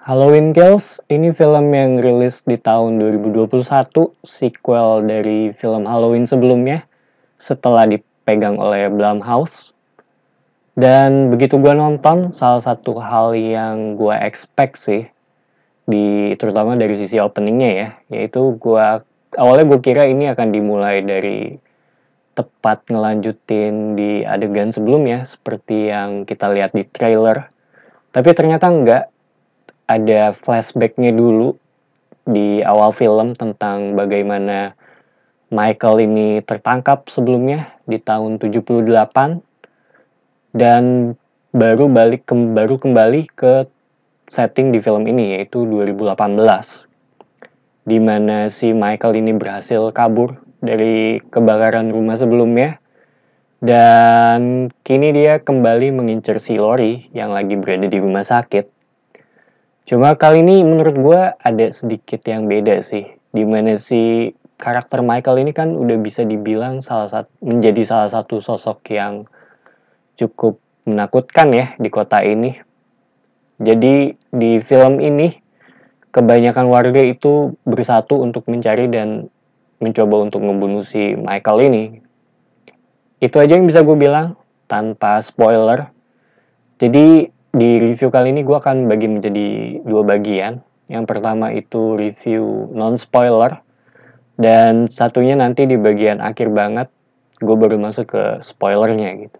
Halloween Kills, ini film yang rilis di tahun 2021, sequel dari film Halloween sebelumnya, setelah dipegang oleh Blumhouse. Dan begitu gue nonton, salah satu hal yang gue expect sih, terutama dari sisi openingnya ya, yaitu awalnya gue kira ini akan dimulai dari tepat ngelanjutin di adegan sebelumnya, seperti yang kita lihat di trailer. Tapi ternyata enggak. Ada flashback-nya dulu di awal film tentang bagaimana Michael ini tertangkap sebelumnya di tahun 78 dan baru kembali ke setting di film ini, yaitu 2018, di mana si Michael ini berhasil kabur dari kebakaran rumah sebelumnya dan kini dia kembali mengincar si Lori yang lagi berada di rumah sakit. Cuma kali ini menurut gue ada sedikit yang beda sih, dimana si karakter Michael ini kan udah bisa dibilang menjadi salah satu sosok yang cukup menakutkan ya di kota ini. Jadi di film ini kebanyakan warga itu bersatu untuk mencari dan mencoba untuk membunuh si Michael ini. Itu aja yang bisa gue bilang tanpa spoiler. Jadi di review kali ini gue akan bagi menjadi dua bagian. Yang pertama itu review non-spoiler. Dan satunya nanti di bagian akhir banget, gue baru masuk ke spoilernya gitu.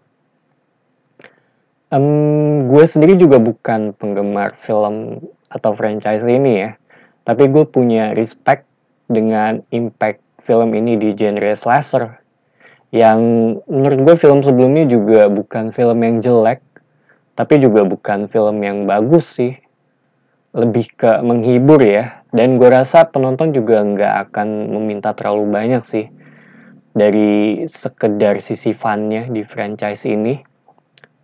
Gue sendiri juga bukan penggemar film atau franchise ini ya. Tapi gue punya respect dengan impact film ini di genre slasher. Yang menurut gue film sebelumnya juga bukan film yang jelek, tapi juga bukan film yang bagus sih. Lebih ke menghibur ya. Dan gue rasa penonton juga nggak akan meminta terlalu banyak sih dari sekedar sisi fun-nya di franchise ini.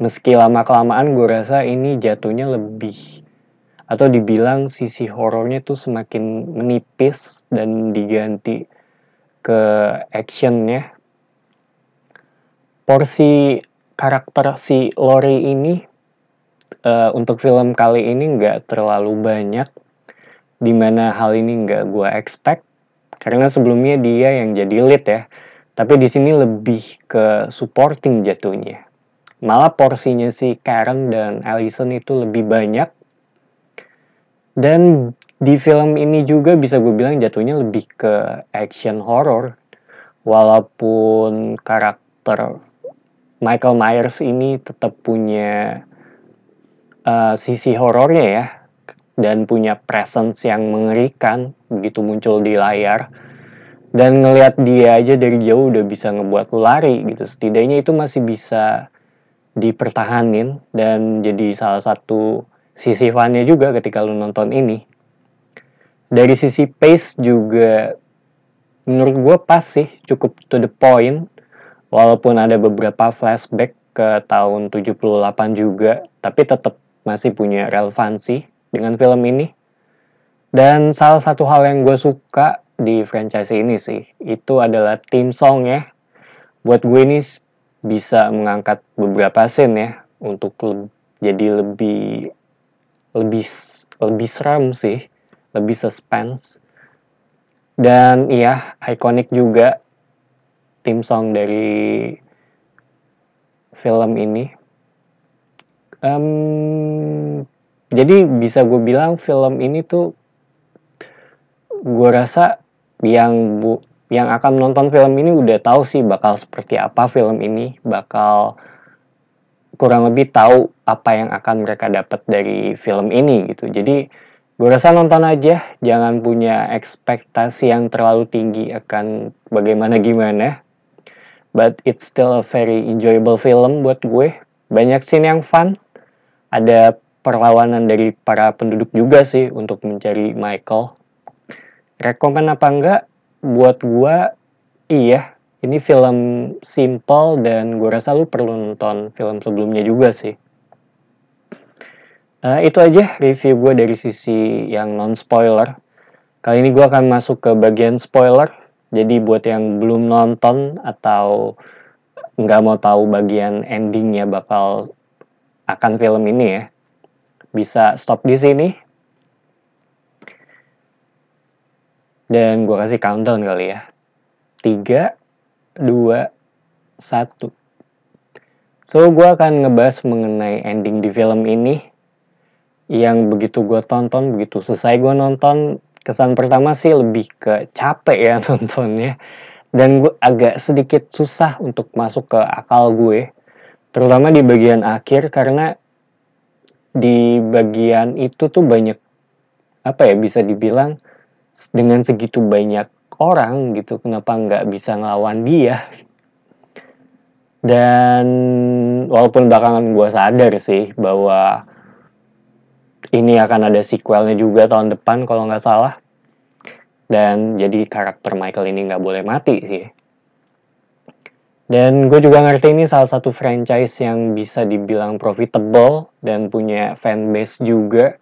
Meski lama-kelamaan gue rasa ini jatuhnya lebih, atau dibilang sisi horornya tuh semakin menipis dan diganti ke actionnya. Porsi karakter si Lori ini untuk film kali ini nggak terlalu banyak, dimana hal ini nggak gue expect karena sebelumnya dia yang jadi lead ya, tapi di sini lebih ke supporting jatuhnya. Malah porsinya si Karen dan Allison itu lebih banyak, dan di film ini juga bisa gue bilang jatuhnya lebih ke action horror, walaupun karakter Michael Myers ini tetap punya sisi horornya ya, dan punya presence yang mengerikan begitu muncul di layar. Dan ngelihat dia aja dari jauh udah bisa ngebuat lu lari gitu. Setidaknya itu masih bisa dipertahanin dan jadi salah satu sisi funnya juga ketika lu nonton ini. Dari sisi pace juga menurut gue pas sih, cukup to the point. Walaupun ada beberapa flashback ke tahun 78 juga, tapi tetap masih punya relevansi dengan film ini. Dan salah satu hal yang gue suka di franchise ini sih, itu adalah theme song ya. Buat gue ini bisa mengangkat beberapa scene ya, untuk jadi lebih seram sih, lebih suspense. Dan iya, ikonik juga theme song dari film ini. Jadi bisa gue bilang film ini tuh, gue rasa yang akan menonton film ini udah tahu sih bakal seperti apa film ini, bakal kurang lebih tahu apa yang akan mereka dapat dari film ini gitu. Jadi gue rasa nonton aja, jangan punya ekspektasi yang terlalu tinggi akan bagaimana gimana. But it's still a very enjoyable film buat gue. Banyak scene yang fun. Ada perlawanan dari para penduduk juga sih untuk mencari Michael. Rekomen apa enggak? Buat gue, iya. Ini film simple dan gue rasa lu perlu nonton film sebelumnya juga sih. Itu aja review gue dari sisi yang non-spoiler. Kali ini gue akan masuk ke bagian spoiler. Jadi buat yang belum nonton atau nggak mau tahu bagian endingnya bakal akan film ini ya, bisa stop di sini. Dan gue kasih countdown kali ya. 3, 2, 1. So, gue akan ngebahas mengenai ending di film ini. Yang begitu gue tonton, begitu selesai gue nonton, kesan pertama sih lebih ke capek ya nontonnya. Dan gue agak sedikit susah untuk masuk ke akal gue. Terutama di bagian akhir, karena di bagian itu tuh banyak, bisa dibilang dengan segitu banyak orang gitu, kenapa nggak bisa ngelawan dia. Dan walaupun belakangan gue sadar sih bahwa ini akan ada sequelnya juga tahun depan kalau nggak salah. Dan jadi karakter Michael ini nggak boleh mati sih. Dan gue juga ngerti ini salah satu franchise yang bisa dibilang profitable dan punya fanbase juga.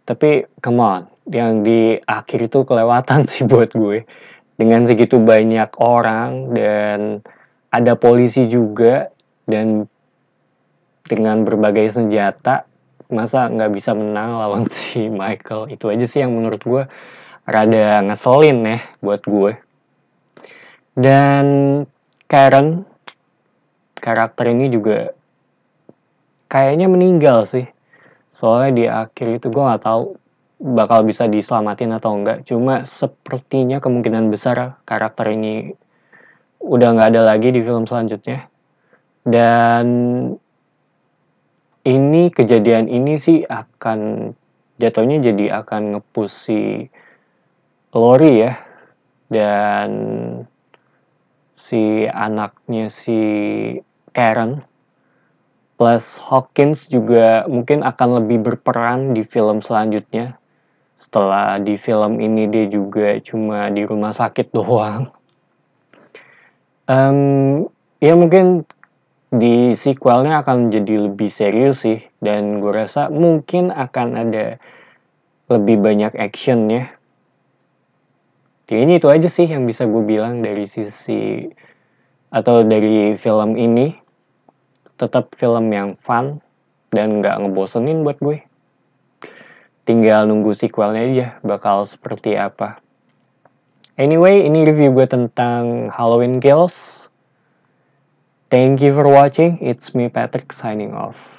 Tapi come on, yang di akhir itu kelewatan sih buat gue. Dengan segitu banyak orang dan ada polisi juga, dan dengan berbagai senjata, masa nggak bisa menang lawan si Michael. Itu aja sih yang menurut gue rada ngeselin ya buat gue. Dan Karen, karakter ini juga kayaknya meninggal sih. Soalnya di akhir itu gue nggak tahu bakal bisa diselamatin atau enggak. Cuma sepertinya kemungkinan besar karakter ini udah nggak ada lagi di film selanjutnya. Dan kejadian ini sih akan jatuhnya jadi akan nge-push si Lori ya. Dan si anaknya si Karen plus Hawkins juga mungkin akan lebih berperan di film selanjutnya. Setelah di film ini dia juga cuma di rumah sakit doang. Ya mungkin di sequelnya akan jadi lebih serius sih. Dan gue rasa mungkin akan ada lebih banyak action ya. Kayaknya itu aja sih yang bisa gue bilang dari sisi atau dari film ini. Tetap film yang fun dan gak ngebosenin buat gue. Tinggal nunggu sequelnya aja bakal seperti apa. Anyway, ini review gue tentang Halloween Kills. Thank you for watching. It's me, Patrick, signing off.